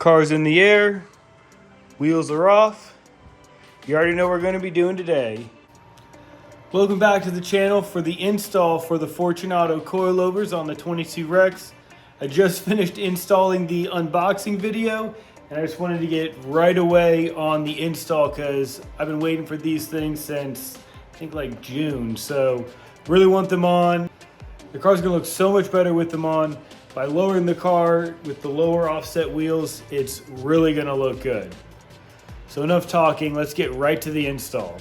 Car's in the air, wheels are off. You already know what we're going to be doing today. Welcome back to the channel for the install for the Fortunato coilovers on the 22RX. I just finished installing the unboxing video and I just wanted to get right away on the install because I've been waiting for these things since I think like June. So really want them on. The car's gonna look so much better with them on. By lowering the car with the lower offset wheels, it's really gonna look good. So enough talking, let's get right to the install.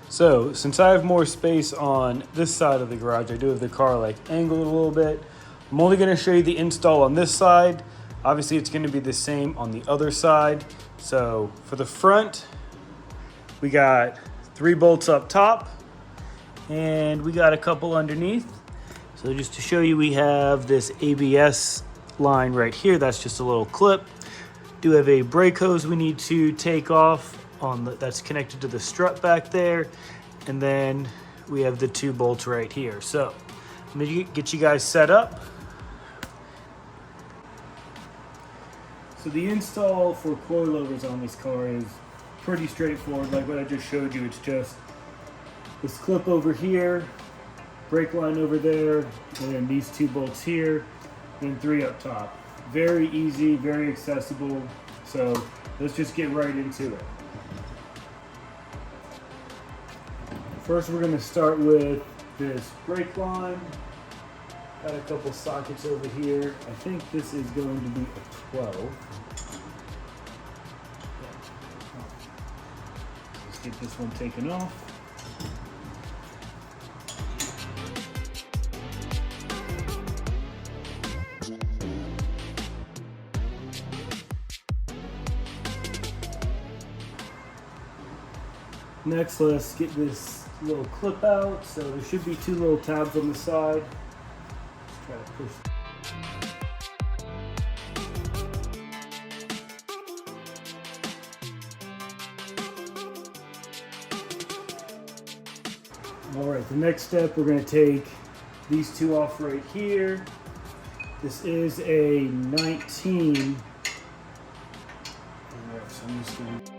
So since I have more space on this side of the garage, I do have the car like angled a little bit. I'm only gonna show you the install on this side. Obviously it's gonna be the same on the other side. So for the front, we got 3 bolts up top and we got a couple underneath. So just to show you, we have this ABS line right here. That's just a little clip. Do have a brake hose we need to take off that's connected to the strut back there. And then we have the 2 bolts right here. So let me get you guys set up. So the install for coilovers on this car is pretty straightforward. Like what I just showed you, it's just this clip over here, brake line over there, and then these 2 bolts here, and 3 up top. Very easy, very accessible. So let's just get right into it. First, we're going to start with this brake line. Got a couple sockets over here. I think this is going to be a 12. Let's get this one taken off. Next, let's get this little clip out. So there should be 2 little tabs on the side. Let's try to push. All right, the next step, we're going to take these 2 off right here. This is a 19. All right, so I'm just going to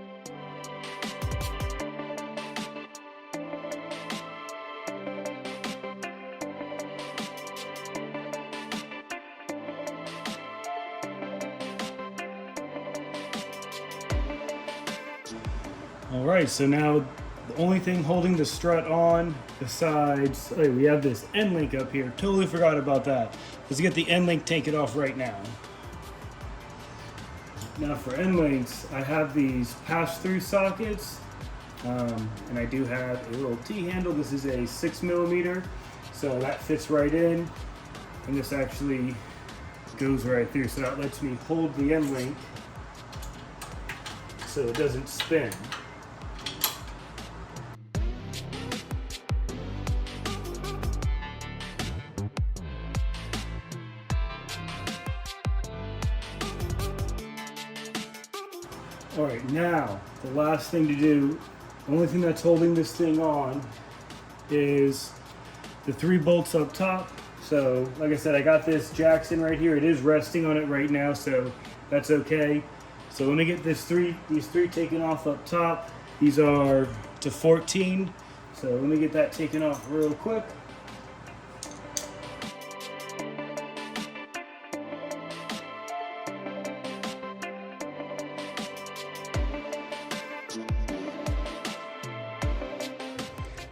All right, so now the only thing holding the strut on besides, we have this end link up here. Totally forgot about that. Let's get the end link taken off right now. Now for end links, I have these pass-through sockets, and I do have a little T-handle. This is a 6mm, so that fits right in, and this actually goes right through, so that lets me hold the end link so it doesn't spin. All right, now the last thing to do, the only thing that's holding this thing on is the 3 bolts up top. So like I said, I got this Jackson right here. It is resting on it right now, so that's okay. So let me get these three taken off up top. These are to 14. So let me get that taken off real quick.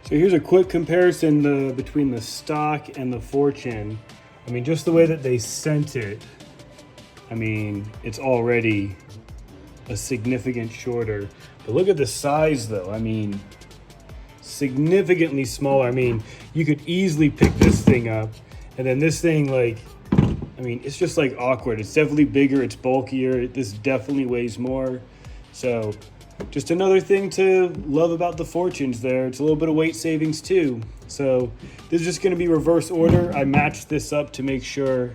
So here's a quick comparison between the stock and the Fortune. I mean, just the way that they sent it, I mean, it's already a significant shorter. But look at the size though. I mean, significantly smaller. I mean, you could easily pick this thing up. And then this thing, like, I mean, it's just like awkward. It's definitely bigger, it's bulkier. This definitely weighs more. So just another thing to love about the Fortunes there. It's a little bit of weight savings too. So this is just gonna be reverse order. I matched this up to make sure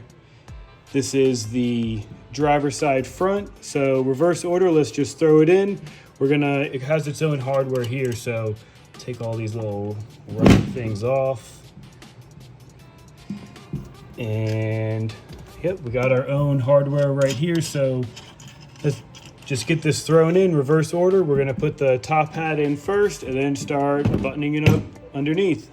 this is the driver's side front. So reverse order, let's just throw it in. It has its own hardware here. So take all these little rubber things off. And Yep, we got our own hardware right here, so let's just get this thrown in reverse order. We're gonna put the top hat in first and then start buttoning it up underneath.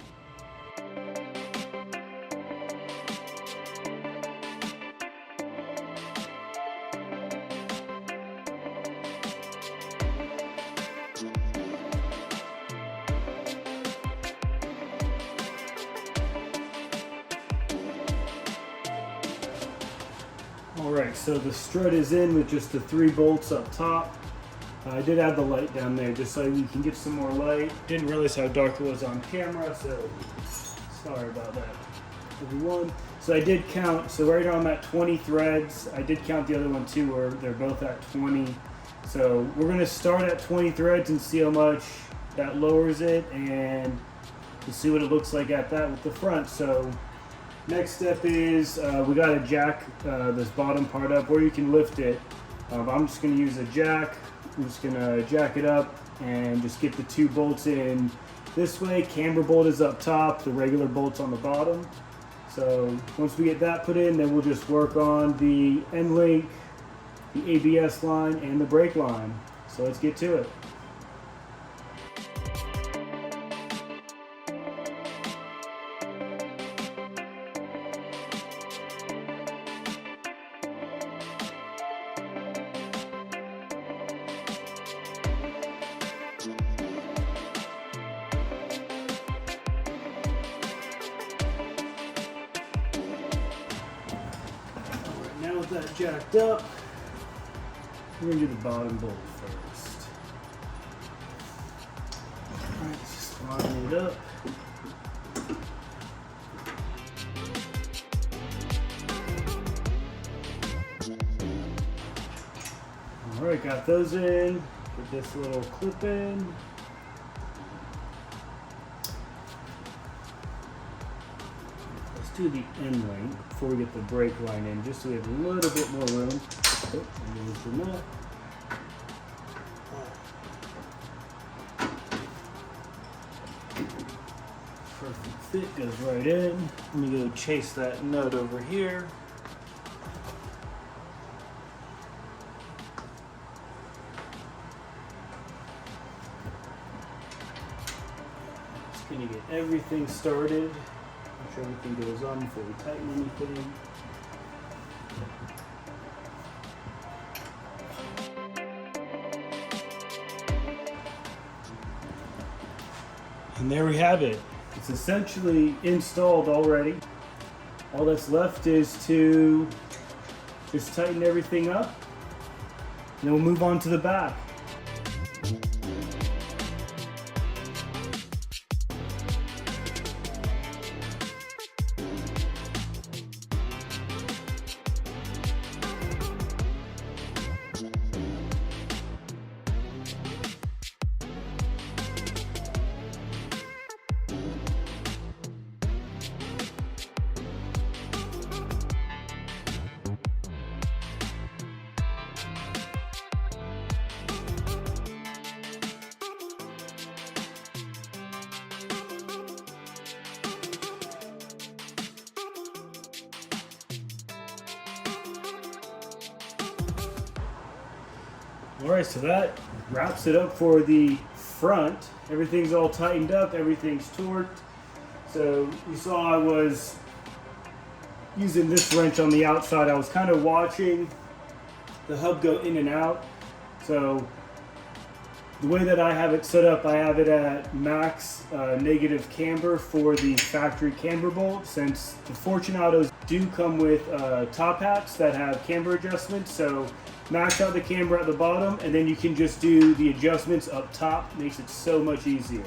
Alright, so the strut is in with just the 3 bolts up top. I did add the light down there just so you can get some more light. Didn't realize how dark it was on camera, so sorry about that, everyone. So I did count, so right on that 20 threads. I did count the other one too, where they're both at 20. So we're going to start at 20 threads and see how much that lowers it, and we'll see what it looks like at that with the front. So next step is we got to jack this bottom part up, or you can lift it. I'm just going to use a jack. I'm just going to jack it up and just get the 2 bolts in this way. Camber bolt is up top, the regular bolt's on the bottom. So once we get that put in, then we'll just work on the end link, the ABS line, and the brake line. So let's get to it. Now with that jacked up, we're going to do the bottom bolt first. Alright, just line it up. Alright, got those in. Put this little clip in. Do the end link before we get the brake line in, just so we have a little bit more room. Oh, there's the nut. Perfect fit, goes right in. Let me go chase that nut over here. Just gonna get everything started. Make sure everything goes on before we tighten anything. And there we have it. It's essentially installed already. All that's left is to just tighten everything up, and then we'll move on to the back. Alright, so that wraps it up for the front. Everything's all tightened up, everything's torqued. So you saw I was using this wrench on the outside. I was kind of watching the hub go in and out. So the way that I have it set up, I have it at max negative camber for the factory camber bolt, since the Fortunatos do come with top hats that have camber adjustments. So max out the camber at the bottom, and then you can just do the adjustments up top. Makes it so much easier.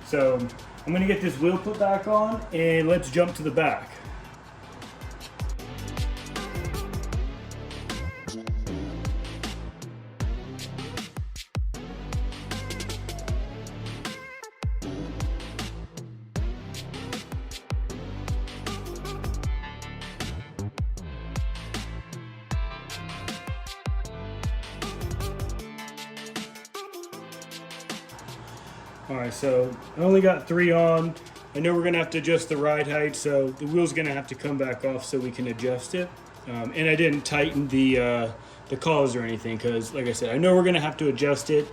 So I'm gonna get this wheel put back on, and let's jump to the back. Alright, so I only got 3 on. I know we're going to have to adjust the ride height, so the wheel's going to have to come back off so we can adjust it. And I didn't tighten the collars or anything because, like I said, I know we're gonna have to adjust it.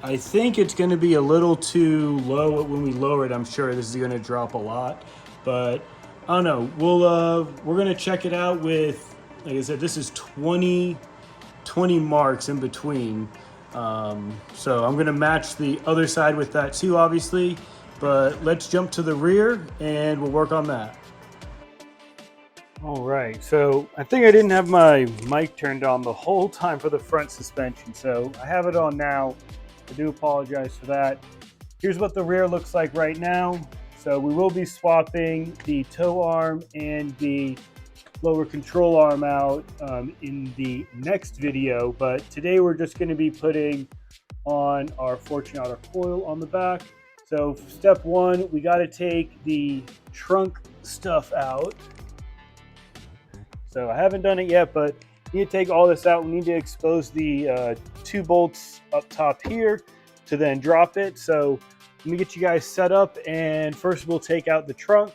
I think it's gonna be a little too low when we lower it. I'm sure this is gonna drop a lot, but I don't know. We're gonna check it out with, like I said, this is 20 marks in between. So I'm gonna match the other side with that too, obviously, but let's jump to the rear and we'll work on that. All right, so I think I didn't have my mic turned on the whole time for the front suspension, so I have it on now. I do apologize for that. Here's what the rear looks like right now. So we will be swapping the tow arm and the lower control arm out in the next video, but today we're just going to be putting on our Fortunato coil on the back. So step one, we got to take the trunk stuff out. So I haven't done it yet, but you need to take all this out. We need to expose the 2 bolts up top here to then drop it. So let me get you guys set up, and first we'll take out the trunk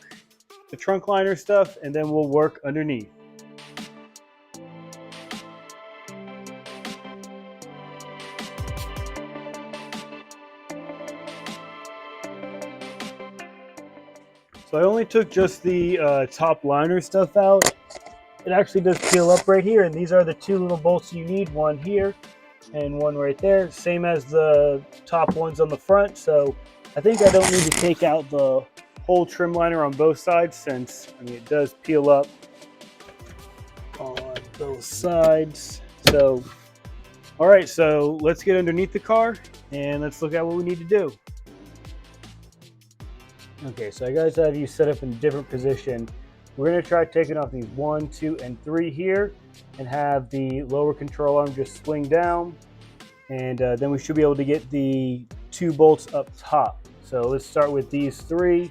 liner stuff, and then we'll work underneath. So I only took just the top liner stuff out. It actually does peel up right here, and these are the 2 little bolts you need, one here and one right there, same as the top ones on the front. So I think I don't need to take out the whole trim liner on both sides, since I mean it does peel up on both sides. So all right, so let's get underneath the car and let's look at what we need to do. Okay, so I guys have you set up in a different position. We're going to try taking off these 1, 2, and 3 here and have the lower control arm just swing down, and then we should be able to get the 2 bolts up top. So let's start with these 3.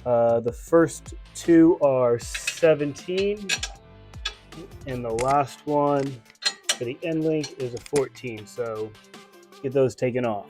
The first 2 are 17, and the last one for the end link is a 14. So get those taken off.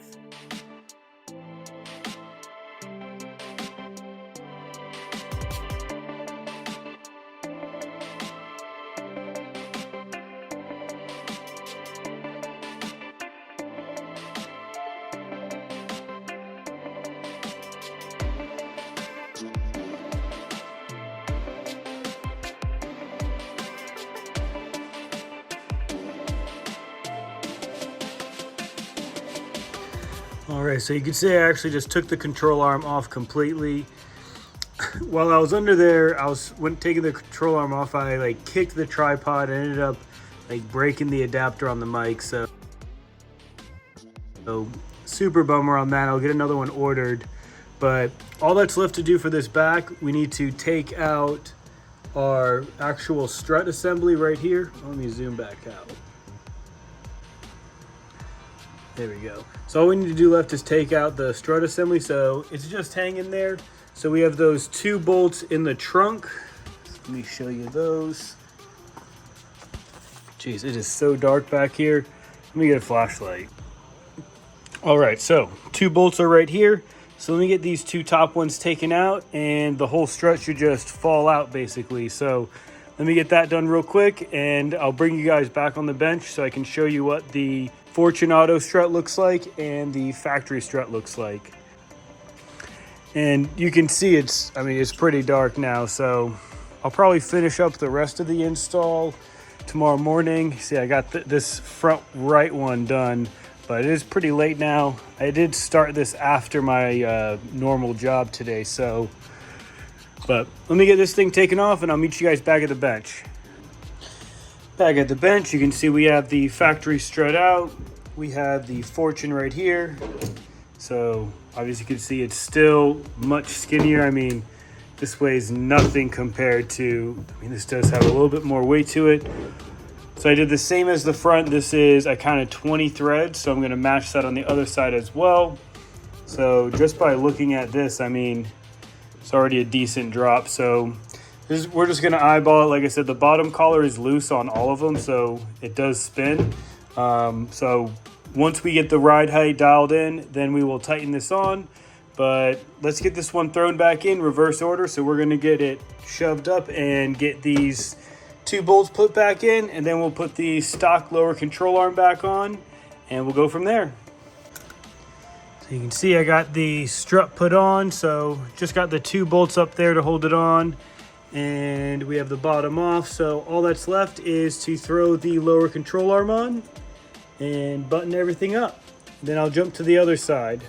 All right, so you can see I actually just took the control arm off completely. While I was under there, when taking the control arm off, I like kicked the tripod and ended up like breaking the adapter on the mic. So super bummer on that. I'll get another one ordered. But all that's left to do for this back, we need to take out our actual strut assembly right here. Let me zoom back out. There we go. So all we need to do left is take out the strut assembly. So it's just hanging there. So we have those 2 bolts in the trunk. Let me show you those. Jeez, it is so dark back here. Let me get a flashlight. All right, so 2 bolts are right here. So let me get these 2 top ones taken out, and the whole strut should just fall out basically. So let me get that done real quick, and I'll bring you guys back on the bench so I can show you what the Fortunato strut looks like and the factory strut looks like. And you can see it's pretty dark now, so I'll probably finish up the rest of the install tomorrow morning. See, I got this front right one done, but it is pretty late now. I did start this after my normal job today, but let me get this thing taken off and I'll meet you guys back at the bench. Back at the bench, you can see we have the factory strut out. We have the Fortune right here. So obviously you can see it's still much skinnier. I mean, this weighs nothing compared to, this does have a little bit more weight to it. So I did the same as the front. This is a kind of 20 threads, so I'm gonna match that on the other side as well. So just by looking at this, it's already a decent drop. So we're just gonna eyeball it. Like I said, the bottom collar is loose on all of them, so it does spin. So once we get the ride height dialed in, then we will tighten this on. But let's get this one thrown back in reverse order. So we're gonna get it shoved up and get these 2 bolts put back in, and then we'll put the stock lower control arm back on, and we'll go from there. So you can see I got the strut put on, so just got the 2 bolts up there to hold it on, and we have the bottom off. So all that's left is to throw the lower control arm on and button everything up. Then I'll jump to the other side.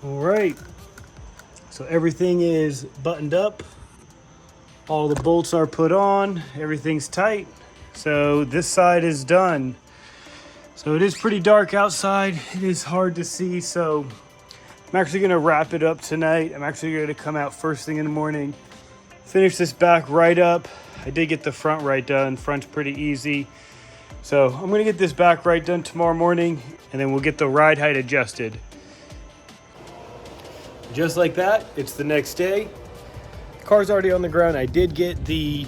All right, so everything is buttoned up. All the bolts are put on, everything's tight. So this side is done. So it is pretty dark outside. It is hard to see, so I'm actually gonna wrap it up tonight. I'm actually gonna come out first thing in the morning, finish this back right up. I did get the front right done. Front's pretty easy. So I'm gonna get this back right done tomorrow morning, and then we'll get the ride height adjusted. Just like that, it's the next day. The car's already on the ground. I did get the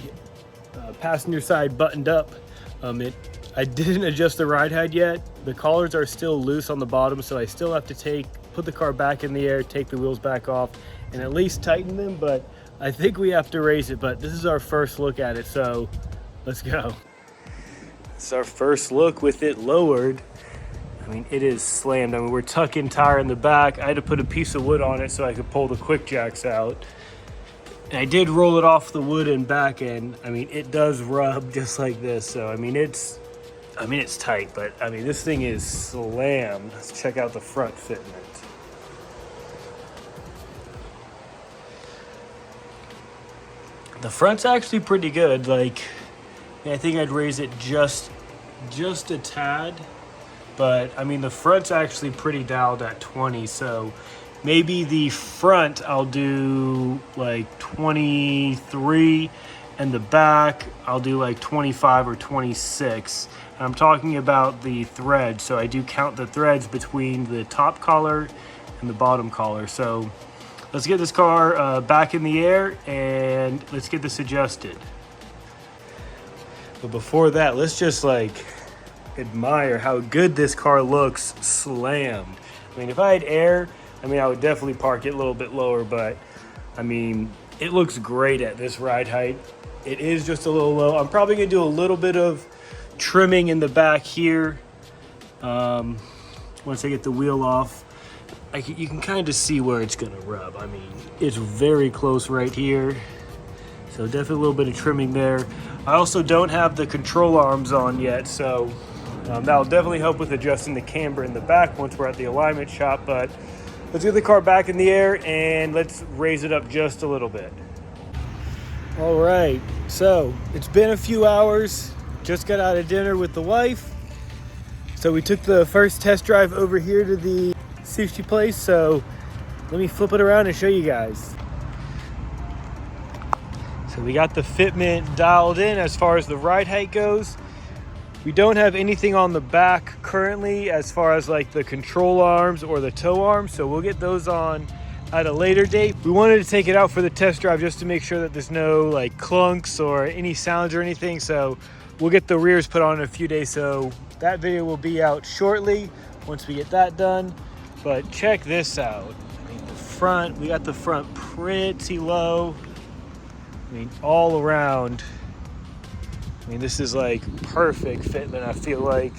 passenger side buttoned up. I didn't adjust the ride height yet. The collars are still loose on the bottom, so I still have to put the car back in the air, take the wheels back off, and at least tighten them, but I think we have to raise it. But this is our first look at it, so let's go. It's our first look with it lowered. I mean, it is slammed. I mean, we're tucking tire in the back. I had to put a piece of wood on it so I could pull the quick jacks out. And I did roll it off the wood and back end. I mean, it does rub just like this. So, I mean, it's tight, but I mean, this thing is slammed. Let's check out the front fitment. The front's actually pretty good. Like, I think I'd raise it just a tad. But I mean, the front's actually pretty dialed at 20, so maybe the front I'll do like 23, and the back I'll do like 25 or 26. And I'm talking about the thread, so I do count the threads between the top collar and the bottom collar. So let's get this car back in the air and let's get this adjusted. But before that, let's just admire how good this car looks slammed. I mean, if I had air, I mean, I would definitely park it a little bit lower, but I mean, it looks great at this ride height. It is just a little low. I'm probably gonna do a little bit of trimming in the back here. Once I get the wheel off, you can kind of see where it's gonna rub. I mean, it's very close right here. So definitely a little bit of trimming there. I also don't have the control arms on yet, so that'll definitely help with adjusting the camber in the back once we're at the alignment shop. But let's get the car back in the air and let's raise it up just a little bit. All right, so it's been a few hours. Just got out of dinner with the wife. So we took the first test drive over here to the sushi place. So let me flip it around and show you guys. So we got the fitment dialed in as far as the ride height goes. We don't have anything on the back currently as far as like the control arms or the tow arms, so we'll get those on at a later date. We wanted to take it out for the test drive just to make sure that there's no like clunks or any sounds or anything, so we'll get the rears put on in a few days. So that video will be out shortly once we get that done. But check this out. I mean, the front, we got the front pretty low. I mean, all around. I mean, this is like perfect fitment, I feel like.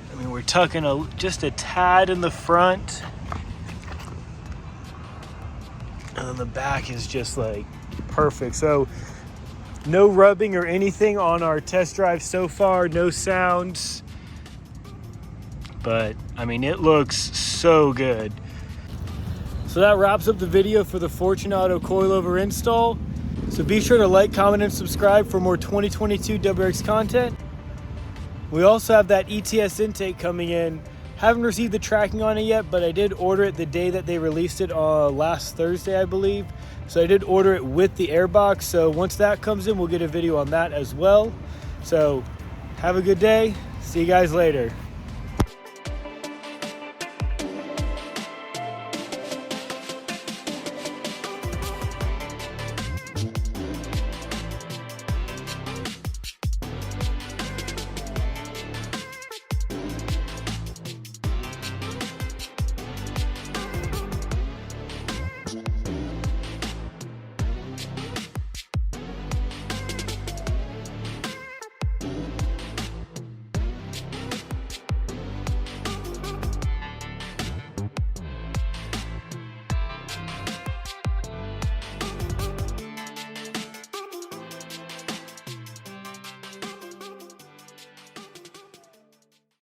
I mean, we're tucking just a tad in the front. And then the back is just like perfect. So no rubbing or anything on our test drive so far, no sounds. But I mean, it looks so good. So that wraps up the video for the Fortunato coilover install. So be sure to like, comment, and subscribe for more 2022 WRX content. We also have that ETS intake coming in. Haven't received the tracking on it yet, but I did order it the day that they released it, last Thursday, I believe. So I did order it with the airbox. So once that comes in, we'll get a video on that as well. So have a good day. See you guys later.